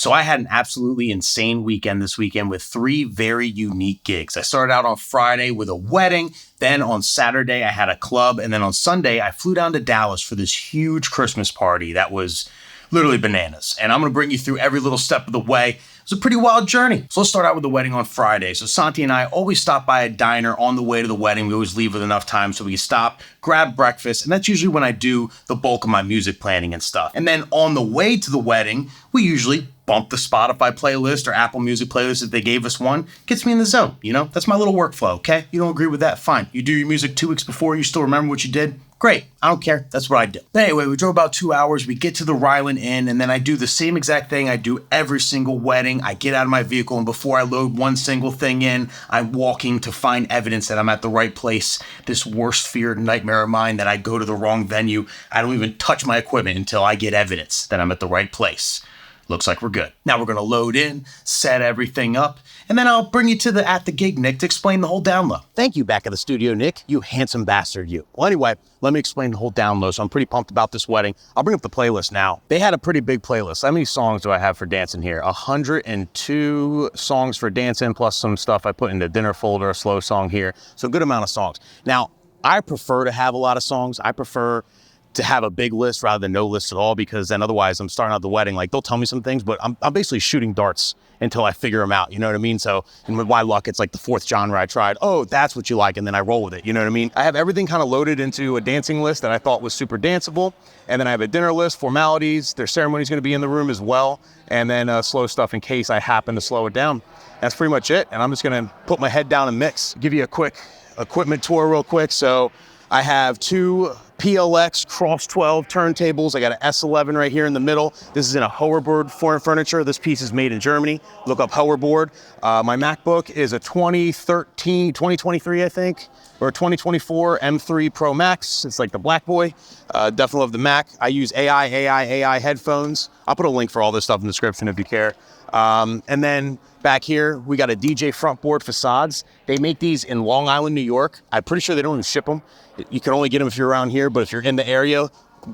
So I had an absolutely insane weekend this weekend with 3 very unique gigs. I started out on Friday with a wedding, then on Saturday I had a club, and then on Sunday I flew down to Dallas for this huge Christmas party that was literally bananas. And I'm going to bring you through every little step of the way. It was a pretty wild journey. So let's start out with the wedding on Friday. So Santi and I always stop by a diner on the way to the wedding. We always leave with enough time so we can stop, grab breakfast, and that's usually when I do the bulk of my music planning and stuff. And then on the way to the wedding, we usually bump the Spotify playlist or Apple Music playlist if they gave us one. Gets me in the zone, you know? That's my little workflow, okay? You don't agree with that? Fine. You do your music 2 weeks before, you still remember what you did? Great. I don't care. That's what I do. But anyway, we drove about 2 hours. We get to the Ryland Inn, and then I do the same exact thing I do every single wedding. I get out of my vehicle, and before I load one single thing in, I'm walking to find evidence that I'm at the right place. This worst fear nightmare of mine that I go to the wrong venue. I don't even touch my equipment until I get evidence that I'm at the right place. Looks like we're good. Now we're going to load in, set everything up, and then I'll bring you to the at the gig, Nick, to explain the whole down low. Thank you, back at the studio, Nick. You handsome bastard, you. Well, anyway, let me explain the whole down low. So I'm pretty pumped about this wedding. I'll bring up the playlist now. They had a pretty big playlist. How many songs do I have for dancing here? 102 songs for dancing, plus some stuff I put in the dinner folder, a slow song here. So a good amount of songs. Now, I prefer to have a lot of songs. I prefer to have a big list rather than no list at all, because then otherwise I'm starting out the wedding, like they'll tell me some things, but I'm basically shooting darts until I figure them out, you know what I mean? So, and with my luck, it's like the 4th genre I tried. Oh, that's what you like, and then I roll with it, you know what I mean? I have everything kind of loaded into a dancing list that I thought was super danceable, and then I have a dinner list, formalities, their ceremony's gonna be in the room as well, and then slow stuff in case I happen to slow it down. That's pretty much it, and I'm just gonna put my head down and mix. Give you a quick equipment tour real quick. So I have 2 PLX Cross 12 turntables. I got an S11 right here in the middle. This is in a Hoverboard foreign furniture. This piece is made in Germany. Look up Hoverboard. My MacBook is a 2023, I think, or 2024 M3 Pro Max. It's like the black boy. Definitely love the Mac. I use AI headphones. I'll put a link for all this stuff in the description if you care. And then back here, we got a DJ front board Facades. They make these in Long Island, New York. I'm pretty sure they don't even ship them. You can only get them if you're around here, but if you're in the area,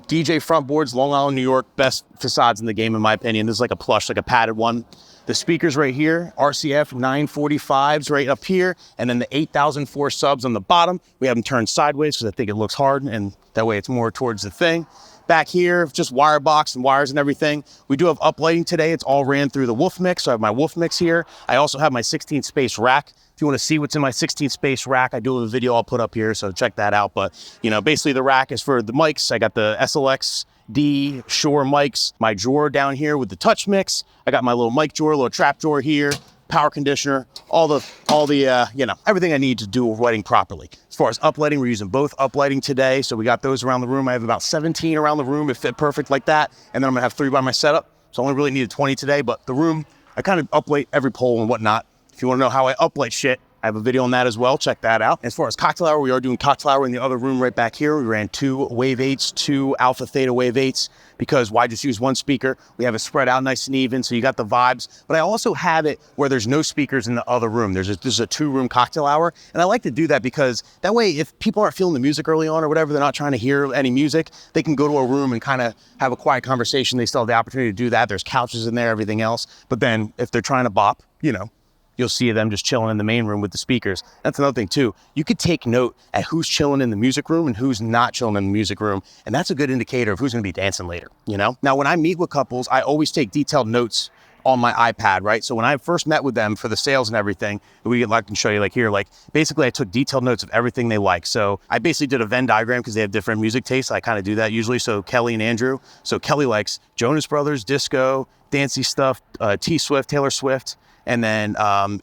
DJ front boards, Long Island, New York, best Facades in the game, in my opinion. This is like a plush, like a padded one. The speakers right here, RCF 945s right up here, and then the 8004 subs on the bottom. We have them turned sideways because I think it looks hard, and that way it's more towards the thing. Back here, just wire box and wires and everything. We do have uplighting today. It's all ran through the Wolf Mix. So I have my Wolf Mix here. I also have my 16 space rack. If you want to see what's in my 16 space rack, I do have a video I'll put up here, so check that out. But, you know, basically the rack is for the mics. I got the SLX D Shure mics, my drawer down here with the touch mix. I got my little mic drawer, little trap drawer here, power conditioner, all the you know, everything I need to do a wedding properly. As far as uplighting, we're using both uplighting today. So we got those around the room. I have about 17 around the room. It fit perfect like that. And then I'm gonna have 3 by my setup. So I only really needed 20 today, but the room, I kind of uplight every pole and whatnot. If you wanna know how I uplight shit, I have a video on that as well. Check that out. As far as cocktail hour, we are doing cocktail hour in the other room right back here. We ran 2 Wave Eights, 2 Alpha-Theta Wave Eights, because why just use one speaker? We have it spread out nice and even, so you got the vibes. But I also have it where there's no speakers in the other room. This is a 2-room cocktail hour, and I like to do that because that way, if people aren't feeling the music early on or whatever, they're not trying to hear any music, they can go to a room and kind of have a quiet conversation. They still have the opportunity to do that. There's couches in there, everything else. But then if they're trying to bop, you know, you'll see them just chilling in the main room with the speakers. That's another thing too. You could take note at who's chilling in the music room and who's not chilling in the music room. And that's a good indicator of who's gonna be dancing later, you know? Now, when I meet with couples, I always take detailed notes on my iPad, right? So when I first met with them for the sales and everything, I can show you like here, like basically I took detailed notes of everything they like. So I basically did a Venn diagram because they have different music tastes. I kind of do that usually. So Kelly and Andrew. So Kelly likes Jonas Brothers, disco, dancey stuff, T Swift, Taylor Swift. And then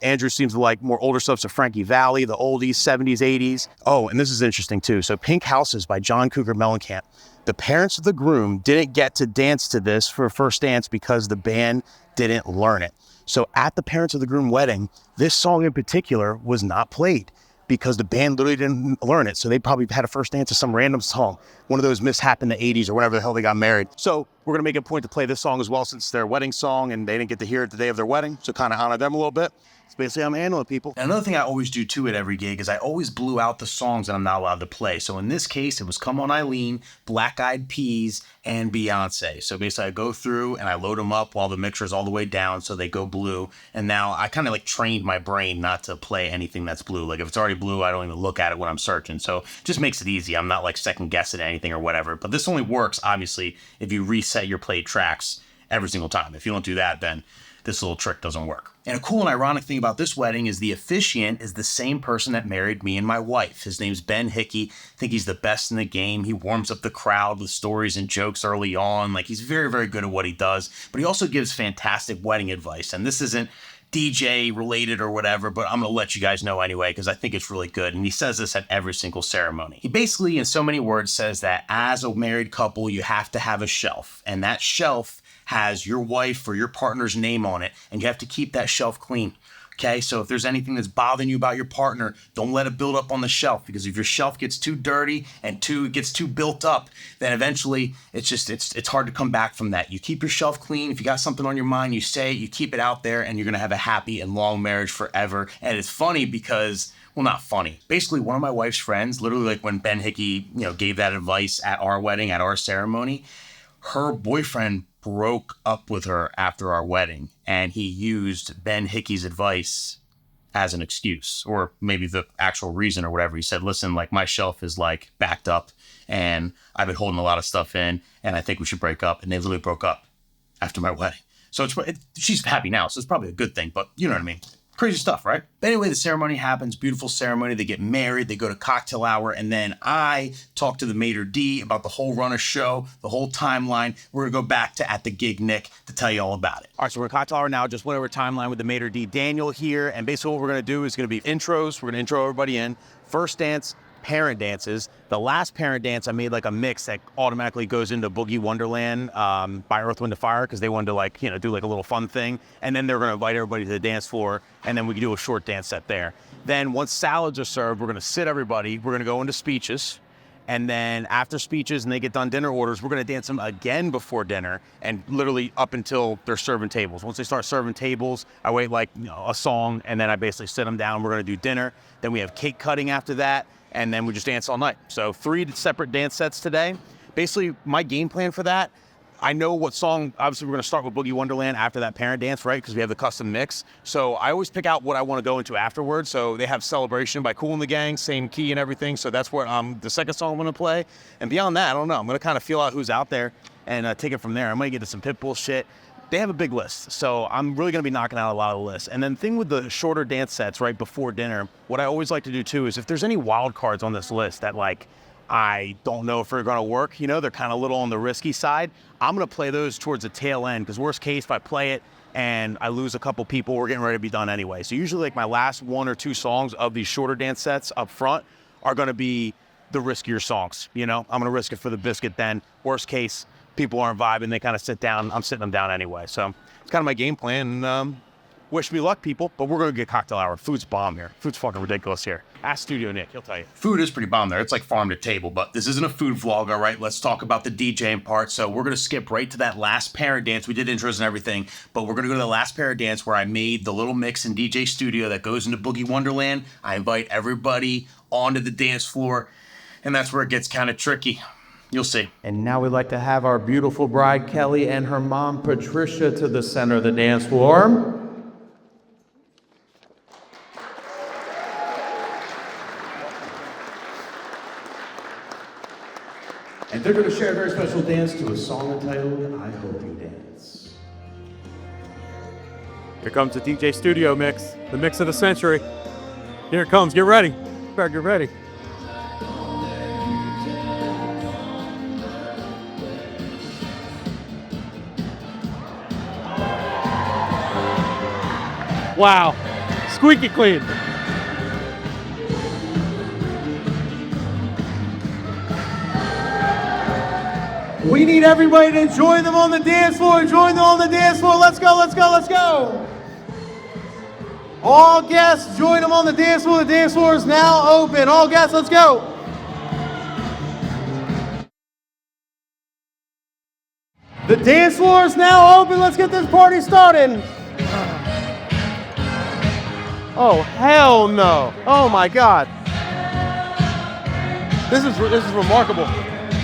Andrew seems to like more older stuff, so Frankie Valli, the oldies, 70s, 80s. Oh, and this is interesting too. So Pink Houses by John Cougar Mellencamp. The parents of the groom didn't get to dance to this for first dance because the band didn't learn it. So at the parents of the groom wedding, this song in particular was not played because the band literally didn't learn it. So they probably had a first dance to some random song, one of those mishap in the 80s or whenever the hell they got married. So We're gonna make a point to play this song as well since it's their wedding song and they didn't get to hear it the day of their wedding, so kind of honor them a little bit. It's basically how I'm handling people. And another thing I always do too at every gig is I always blew out the songs that I'm not allowed to play. So in this case, it was Come On Eileen, Black Eyed Peas, and Beyonce. So basically I go through and I load them up while the mixer is all the way down so they go blue. And now I kind of like trained my brain not to play anything that's blue. Like if it's already blue, I don't even look at it when I'm searching. So it just makes it easy. I'm not like second guessing anything or whatever. But this only works, obviously, if you reset your played tracks every single time. If you don't do that, then this little trick doesn't work. And a cool and ironic thing about this wedding is the officiant is the same person that married me and my wife. His name's Ben Hickey. I think he's the best in the game. He warms up the crowd with stories and jokes early on. Like he's very, very good at what he does, but he also gives fantastic wedding advice. And this isn't DJ related or whatever, but I'm going to let you guys know anyway, because I think it's really good. And he says this at every single ceremony. He basically, in so many words, says that as a married couple, you have to have a shelf, and that shelf has your wife or your partner's name on it, and you have to keep that shelf clean. Okay, so if there's anything that's bothering you about your partner, don't let it build up on the shelf, because if your shelf gets too dirty and it gets too built up, then eventually it's hard to come back from that. You keep your shelf clean. If you got something on your mind, you say it, you keep it out there, and you're gonna have a happy and long marriage forever. And it's funny because, well, not funny. Basically, one of my wife's friends, literally like when Ben Hickey, gave that advice at our wedding, at our ceremony, her boyfriend broke up with her after our wedding, and he used Ben Hickey's advice as an excuse, or maybe the actual reason or whatever. He said, listen, like my shelf is like backed up and I've been holding a lot of stuff in and I think we should break up. And they literally broke up after my wedding. So she's happy now, so it's probably a good thing, but you know what I mean? Crazy stuff, right? But anyway, the ceremony happens, beautiful ceremony. They get married, they go to cocktail hour, and then I talk to the maitre d' about the whole run of show, the whole timeline. We're gonna go back to At the Gig Nick to tell you all about it. All right, so we're in cocktail hour now, just went over timeline with the maitre d' Daniel here, and basically what we're gonna do is gonna be intros. We're gonna intro everybody in. First dance, parent dances. The last parent dance, I made like a mix that automatically goes into Boogie Wonderland by Earth, Wind & Fire, because they wanted to do like a little fun thing. And then they're gonna invite everybody to the dance floor, and then we can do a short dance set there. Then once salads are served, we're gonna sit everybody, we're gonna go into speeches. And then after speeches and they get done dinner orders, we're gonna dance them again before dinner and literally up until they're serving tables. Once they start serving tables, I wait like a song and then I basically sit them down. We're gonna do dinner. Then we have cake cutting after that. And then we just dance all night. So 3 separate dance sets today. Basically, my game plan for that, I know what song, obviously we're gonna start with Boogie Wonderland after that parent dance, right? Because we have the custom mix. So I always pick out what I wanna go into afterwards. So they have Celebration by Kool and the Gang, same key and everything. So that's where the second song I'm gonna play. And beyond that, I don't know. I'm gonna kind of feel out who's out there and take it from there. I might get to some Pitbull shit. They have a big list, so I'm really gonna be knocking out a lot of the lists. And then the thing with the shorter dance sets right before dinner, what I always like to do too is if there's any wild cards on this list that like, I don't know if they're gonna work, they're kind of a little on the risky side, I'm gonna play those towards the tail end, because worst case, if I play it and I lose a couple people, we're getting ready to be done anyway. So usually like my last 1 or 2 songs of these shorter dance sets up front are gonna be the riskier songs, I'm gonna risk it for the biscuit then. Worst case, people aren't vibing, they kind of sit down, I'm sitting them down anyway. So it's kind of my game plan, and wish me luck, people, but we're gonna get cocktail hour. Food's bomb here. Food's fucking ridiculous here. Ask Studio Nick, he'll tell you. Food is pretty bomb there. It's like farm to table, but this isn't a food vlog, all right? Let's talk about the DJing part. So we're gonna skip right to that last parent dance. We did intros and everything, but we're gonna go to the last parent dance where I made the little mix in DJ Studio that goes into Boogie Wonderland. I invite everybody onto the dance floor, and that's where it gets kind of tricky. You'll see. And now we'd like to have our beautiful bride, Kelly, and her mom, Patricia, to the center of the dance floor. And they're going to share a very special dance to a song entitled, I Hope You Dance. Here comes the DJ Studio mix, the mix of the century. Here it comes, get ready. Better get ready. Wow, squeaky clean. We need everybody to join them on the dance floor. Join them on the dance floor. Let's go, let's go, let's go. All guests, join them on the dance floor. The dance floor is now open. All guests, let's go. The dance floor is now open. Let's get this party started. Oh, hell no. Oh my God. This is remarkable.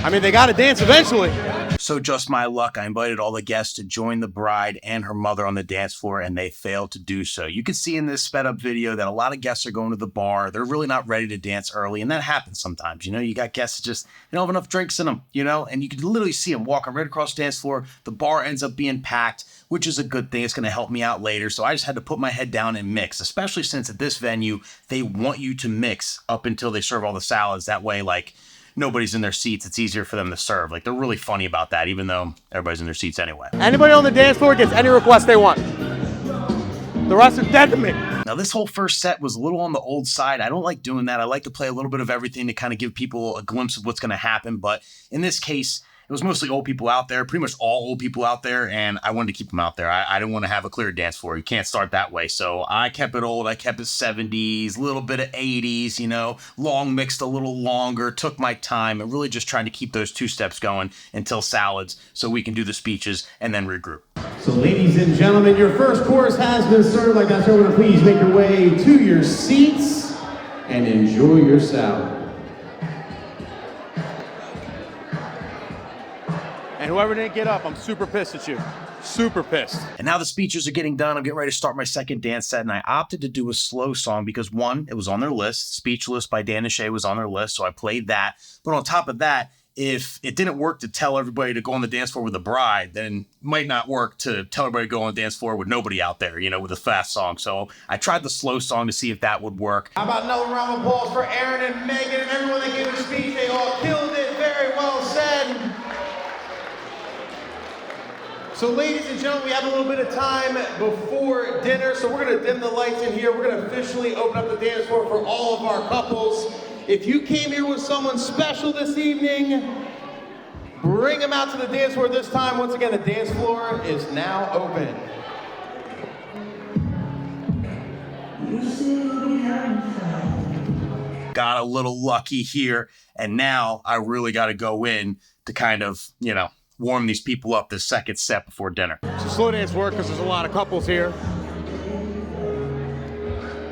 I mean, they got to dance eventually. So just my luck, I invited all the guests to join the bride and her mother on the dance floor, and they failed to do so. You can see in this sped up video that a lot of guests are going to the bar. They're really not ready to dance early, and that happens sometimes. You know, you got guests that just they don't have enough drinks in them, you know, and you can literally see them walking right across the dance floor. The bar ends up being packed, which is a good thing. It's going to help me out later. So I just had to put my head down and mix, especially since at this venue, they want you to mix up until they serve all the salads. That way, like, nobody's in their seats. It's easier for them to serve. Like, they're really funny about that, even though everybody's in their seats anyway. Anybody on the dance floor gets any request they want. The rest are dead to me. Now, this whole first set was a little on the old side. I don't like doing that. I like to play a little bit of everything to kind of give people a glimpse of what's going to happen. But in this case, it was mostly old people out there, pretty much all old people out there, and I wanted to keep them out there. I didn't want to have a clear dance floor. You can't start that way. So I kept it old. I kept it 70s, a little bit of 80s, you know, long mixed a little longer, took my time, and really just trying to keep those two steps going until salads so we can do the speeches and then regroup. So ladies and gentlemen, your first course has been served. Like that, so please make your way to your seats and enjoy your salad. And whoever didn't get up, I'm super pissed at you. Super pissed. And now the speeches are getting done. I'm getting ready to start my second dance set, and I opted to do a slow song because, one, it was on their list. Speechless by Dan and Shay was on their list, so I played that. But on top of that, if it didn't work to tell everybody to go on the dance floor with the bride, then it might not work to tell everybody to go on the dance floor with nobody out there, you know, with a fast song. So I tried the slow song to see if that would work. How about another round of applause for Aaron and Megan and everyone that gave a speech? They all killed it. Very well said. So ladies and gentlemen, we have a little bit of time before dinner, so we're gonna dim the lights in here. We're gonna officially open up the dance floor for all of our couples. If you came here with someone special this evening, bring them out to the dance floor this time. Once again, the dance floor is now open. Got a little lucky here, and now I really got to go in to kind of, you know, warm these people up this second set before dinner. So slow dance work because there's a lot of couples here.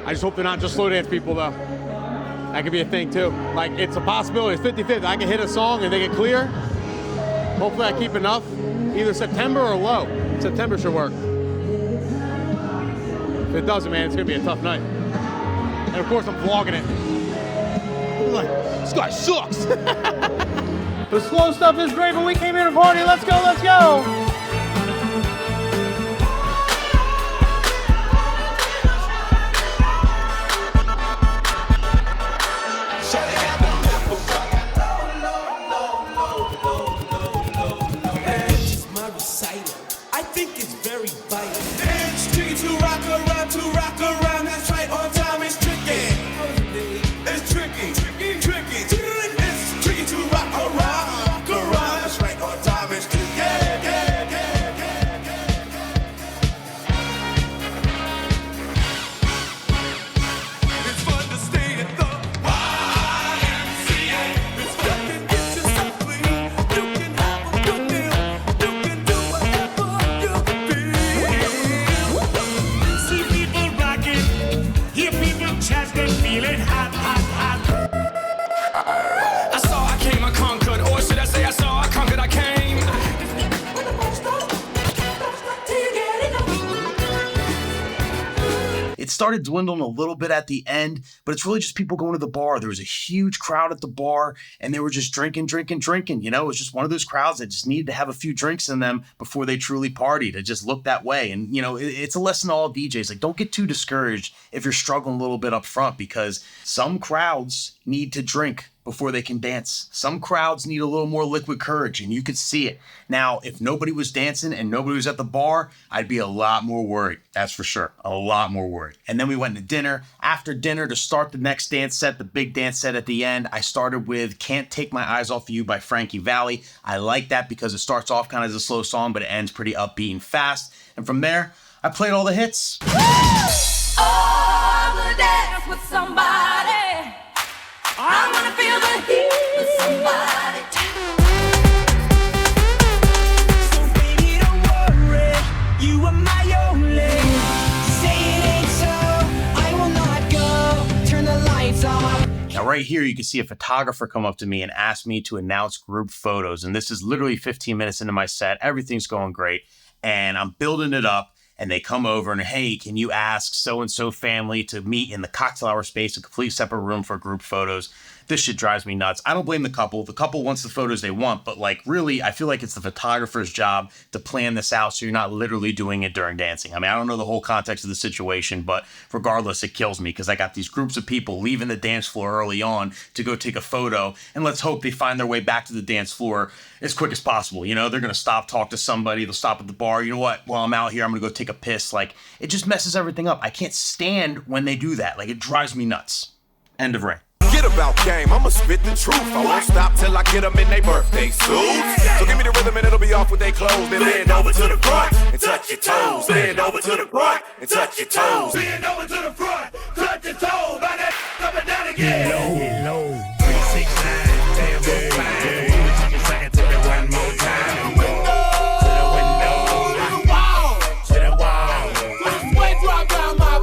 I just hope they're not just slow dance people though. That could be a thing too. Like, it's a possibility, it's 50-50. I can hit a song and they get clear. Hopefully I keep enough, either September or low. September should work. If it doesn't, man, it's gonna be a tough night. And of course I'm vlogging it. I'm like, this guy sucks. The slow stuff is great, but we came here to party. Let's go, let's go. I think it's very vital. It's tricky to rock around. That's right, on time it's tricky. It's tricky. It's tricky to rock around. That's right, on time it's tricky. It's fun to stay at the YMCA. It's fun to get yourself clean. You can have a good deal. You can do whatever you feel. See people rocking, hear people chanting, feel it hot, hot, hot. I saw, I came, I conquered, or should I say I saw, I conquered, I came. It started dwindling a little bit at the end, but it's really just people going to the bar. There was a huge crowd at the bar, and they were just drinking. You know, it was just one of those crowds that just needed to have a few drinks in them before they truly partied. It just looked that way. And, you know, it's a lesson to all DJs. Like, don't get too discouraged if you're struggling a little bit up front, because some crowds need to drink before they can dance. Some crowds need a little more liquid courage, and you could see it. Now, if nobody was dancing and nobody was at the bar, I'd be a lot more worried. That's for sure. A lot more worried. And then we went to dinner. After dinner, to start the next dance set, the big dance set at the end, I started with Can't Take My Eyes Off of You by Frankie Valli. I like that because it starts off kind of as a slow song, but it ends pretty upbeat and fast. And from there, I played all the hits. All the dance with somebody. I wanna feel the heat with somebody. So baby, right here, you can see a photographer come up to me and ask me to announce group photos. And this is literally 15 minutes into my set. Everything's going great. And I'm building it up. And they come over and, hey, can you ask so-and-so family to meet in the cocktail hour space, a complete separate room for group photos? This shit drives me nuts. I don't blame the couple. The couple wants the photos they want, but like really, I feel like it's the photographer's job to plan this out so you're not literally doing it during dancing. I mean, I don't know the whole context of the situation, but regardless, it kills me because I got these groups of people leaving the dance floor early on to go take a photo, and let's hope they find their way back to the dance floor as quick as possible. You know, they're going to stop, talk to somebody, they'll stop at the bar. You know what? While I'm out here, I'm going to go take a piss. Like, it just messes everything up. I can't stand when they do that. Like, it drives me nuts. End of rant. Get about game, I'ma spit the truth. I won't stop till I get them in their birthday suits. So give me the rhythm and it'll be off with their clothes. Then bend over to the front and touch your toes. Bend over to the front and touch your toes. Bend over to the front, touch your toes. By that up and down again. Low, 369, damn, so fine. Take a second to me one more time. To the window, to the wall, to the wall. Sweat drop down my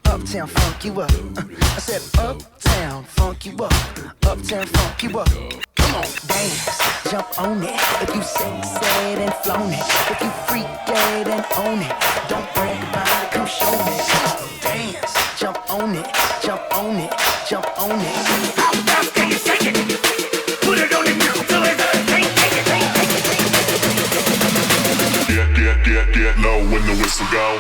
Uptown funk you up. I said uptown funk you up. Uptown funk you up. Come on, dance, jump on it. If you sexed and flown it, if you freaked and own it, don't brag about it, come show me. Dance, jump on it, jump on it, jump on it. How fast can you shake it? Put it on the ground till it can't take it, can't take it. Get low when the whistle go.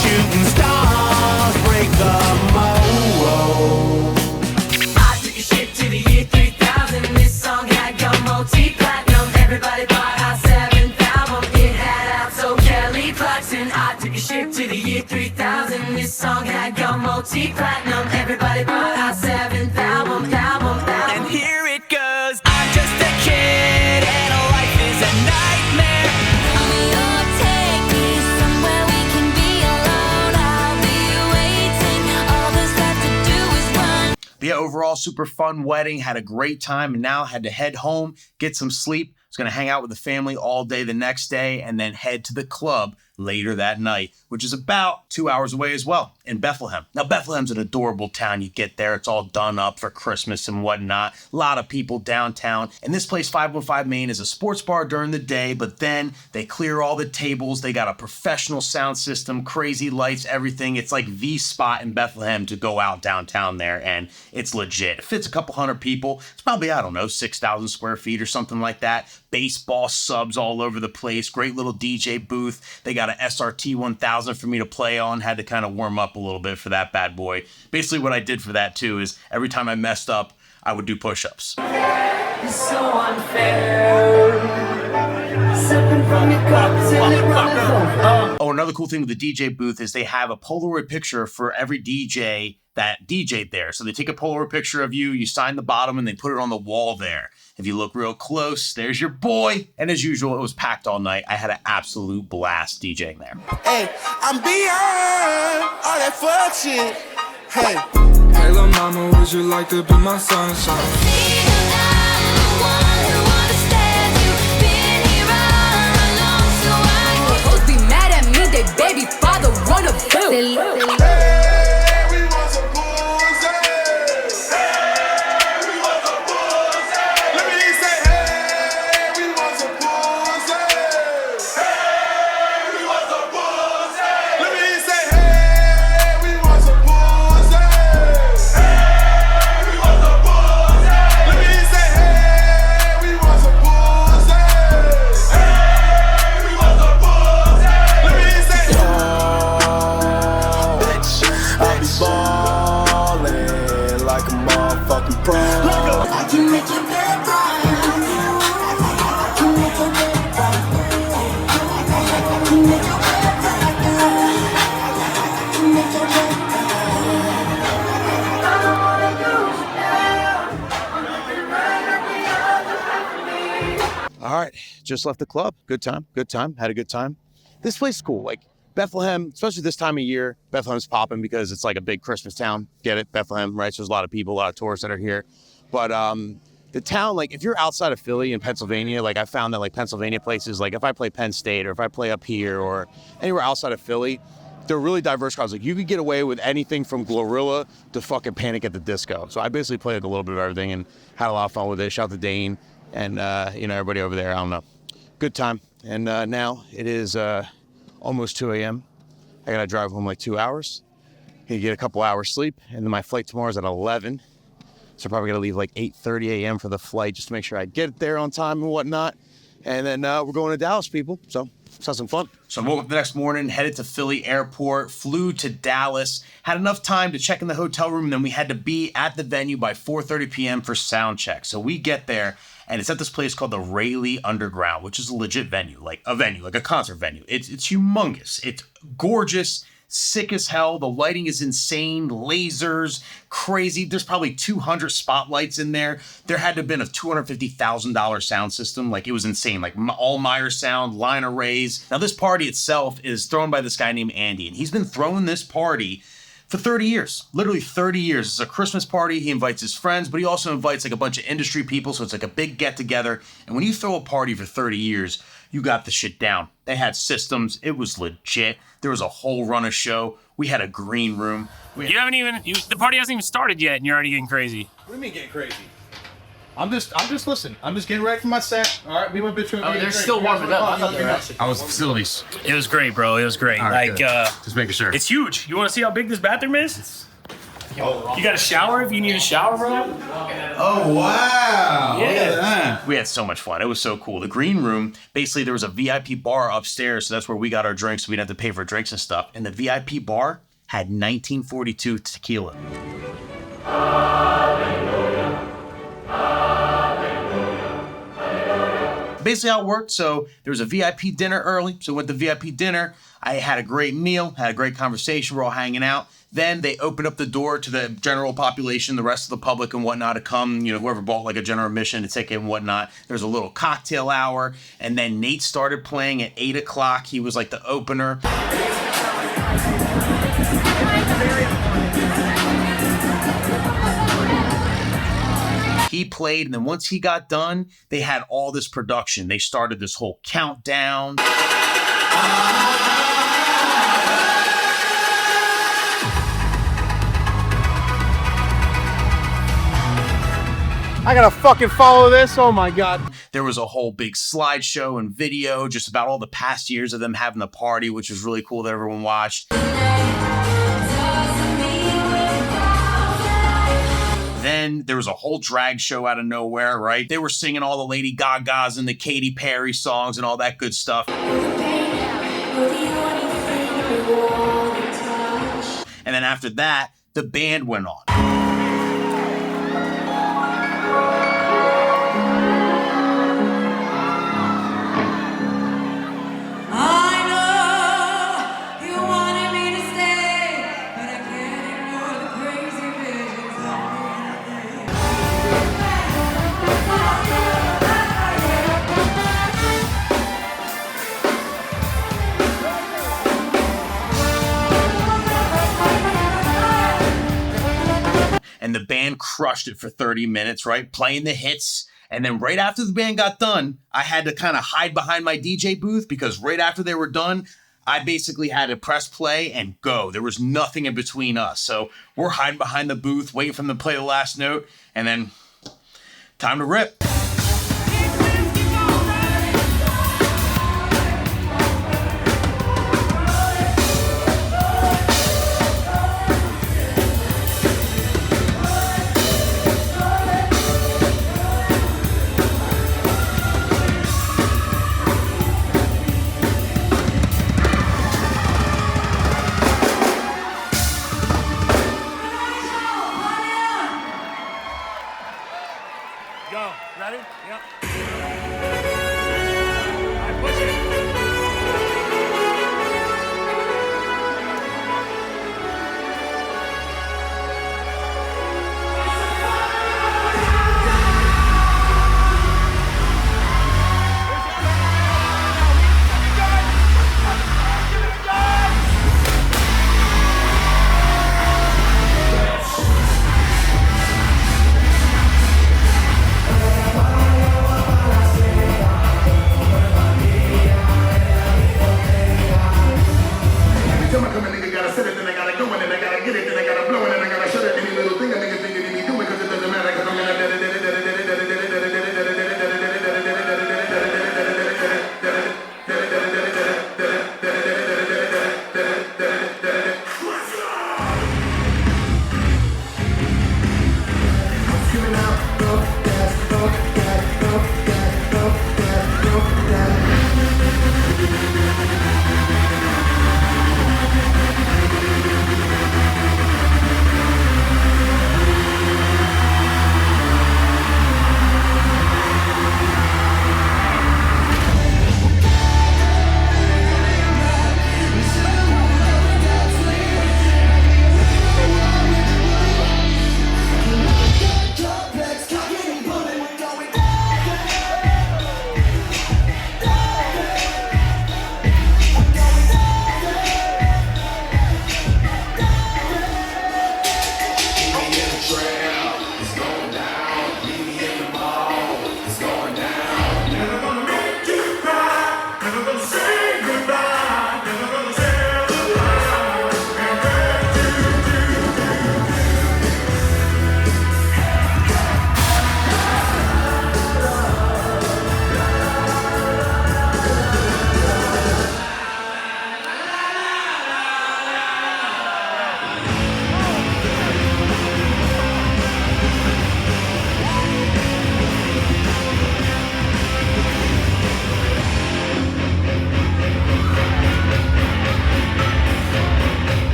Shooting stars break the mold. I took a ship to the year 3000. This song had gone multi-platinum. Everybody bought our 7th album. It had out so Kelly Clarkson. I took a ship to the year 3000. This song had gone multi-platinum. Everybody bought our 7th album. And here it goes. I'm just a kid and life is a nightmare. But yeah, overall, super fun wedding. Had a great time and now had to head home, get some sleep. Was going to hang out with the family all day the next day and then head to the club later that night, which is about 2 hours away as well in Bethlehem. Now, Bethlehem's an adorable town. You get there, it's all done up for Christmas and whatnot. A lot of people downtown. And this place, 515 Main, is a sports bar during the day, but then they clear all the tables. They got a professional sound system, crazy lights, everything. It's like the spot in Bethlehem to go out downtown there, and it's legit. It fits a couple hundred people. It's probably, I don't know, 6,000 square feet or something like that. Baseball subs all over the place. Great little DJ booth. They got an SRT 1000 for me to play on. Had to kind of warm up a little bit for that bad boy. Basically what I did for that too is every time I messed up, I would do push-ups. It's so unfair. Sipping from your cup till it runs over. Oh, another cool thing with the DJ booth is they have a Polaroid picture for every DJ that DJ'd there. So they take a Polaroid picture of you, you sign the bottom, and they put it on the wall there. If you look real close, there's your boy. And as usual, it was packed all night. I had an absolute blast DJing there. Hey, I'm beyond all that fuck shit. Hey. Hey, little mama, would you like to be my sunshine? Baby father, run a bill. Hey, we want some pussy. Hey, we want some pussy. Let me say, hey, we want some pussy. Hey, we want some pussy. Let me say, hey, we want some pussy. Hey, we want some pussy. Let me say, hey, we want some pussy. Hey, we want some pussy. Let me say, I be ballin' like a motherfucking pro. I can make you better. I can make you better. I can make you All right, just left the club. Good time, had a good time. This place is cool. Like Bethlehem, especially this time of year, Bethlehem's popping because it's like a big Christmas town. Get it? Bethlehem, right? So there's a lot of people, a lot of tourists that are here. But the town, like if you're outside of Philly in Pennsylvania, like I found that like Pennsylvania places, like if I play Penn State or if I play up here or anywhere outside of Philly, they're really diverse crowds. Like you could get away with anything from GloRilla to fucking Panic at the Disco. So I basically played like a little bit of everything and had a lot of fun with it. Shout out to Dane and everybody over there. I don't know. Good time. And now it is almost 2 a.m. I gotta drive home like 2 hours. Gonna get a couple hours sleep, and then my flight tomorrow is at 11. So I'm probably gonna leave like 8:30 a.m. for the flight just to make sure I get there on time and whatnot. And then we're going to Dallas, people. So let's have some fun. So I woke up the next morning, headed to Philly airport, flew to Dallas, had enough time to check in the hotel room, and then we had to be at the venue by 4:30 p.m. for sound check. So we get there, and it's at this place called the Raleigh Underground, which is a legit venue, like a concert venue. It's humongous. It's gorgeous, sick as hell. The lighting is insane, lasers, crazy. There's probably 200 spotlights in there. There had to have been a $250,000 sound system. Like it was insane, like all Meyer sound, line arrays. Now this party itself is thrown by this guy named Andy, and he's been throwing this party for 30 years, literally 30 years. It's a Christmas party. He invites his friends, but he also invites like a bunch of industry people. So it's like a big get together. And when you throw a party for 30 years, you got the shit down. They had systems. It was legit. There was a whole run of show. We had a green room. The party hasn't even started yet and you're already getting crazy. What do you mean getting crazy? I'm just listening. I'm just getting ready for my set. All right, we went between. Oh, they're still warming up. How was the facilities? It was great, bro. It was great. Right, just making sure. It's huge. You want to see how big this bathroom is? You got a shower if you need a shower, bro? Oh, wow. Yeah. We had so much fun. It was so cool. The green room, basically there was a VIP bar upstairs, so that's where we got our drinks, so we didn't have to pay for drinks and stuff. And the VIP bar had 1942 tequila. Basically how it worked, so there was a VIP dinner early, so we went to VIP dinner. I had a great meal, had a great conversation, we're all hanging out. Then they opened up the door to the general population, the rest of the public and whatnot to come, whoever bought like a general admission, a ticket and whatnot. There's a little cocktail hour, and then Nate started playing at 8 o'clock. He was like the opener. He played, and then once he got done, they had all this production. They started this whole countdown. I gotta fucking follow this. Oh my God. There was a whole big slideshow and video just about all the past years of them having the party, which was really cool that everyone watched. Then there was a whole drag show out of nowhere, right? They were singing all the Lady Gagas and the Katy Perry songs and all that good stuff. And then after that, the band went on. And the band crushed it for 30 minutes, right? Playing the hits. And then right after the band got done, I had to kind of hide behind my DJ booth because right after they were done, I basically had to press play and go. There was nothing in between us. So we're hiding behind the booth, waiting for them to play the last note, and then time to rip. Go. Ready? Yep. All right, push it.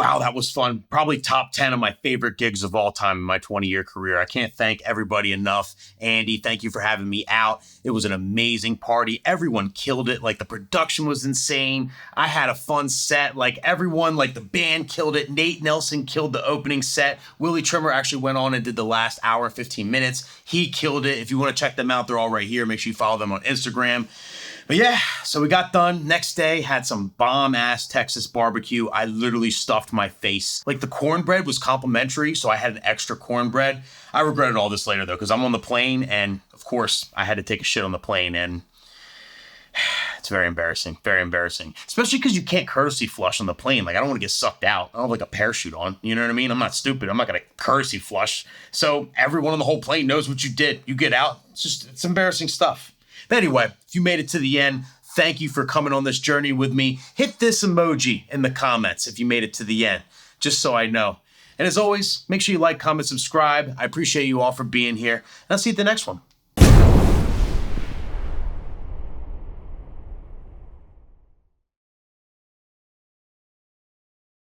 Wow, that was fun. Probably top 10 of my favorite gigs of all time in my 20-year career. I can't thank everybody enough. Andy, thank you for having me out. It was an amazing party. Everyone killed it. Like, the production was insane. I had a fun set. Like, everyone, like, the band killed it. Nate Nelson killed the opening set. Willie Trimmer actually went on and did the last hour, 15 minutes. He killed it. If you want to check them out, they're all right here. Make sure you follow them on Instagram. But yeah, so we got done. Next day, had some bomb-ass Texas barbecue. I literally stuffed my face. Like, the cornbread was complimentary, so I had an extra cornbread. I regretted all this later, though, because I'm on the plane, and, of course, I had to take a shit on the plane, and it's very embarrassing, very embarrassing. Especially because you can't courtesy flush on the plane. Like, I don't want to get sucked out. I don't have, like, a parachute on. You know what I mean? I'm not stupid. I'm not going to courtesy flush. So everyone on the whole plane knows what you did. You get out. It's embarrassing stuff. But anyway, if you made it to the end, thank you for coming on this journey with me. Hit this emoji in the comments if you made it to the end, just so I know. And as always, make sure you like, comment, subscribe. I appreciate you all for being here. And I'll see you at the next one.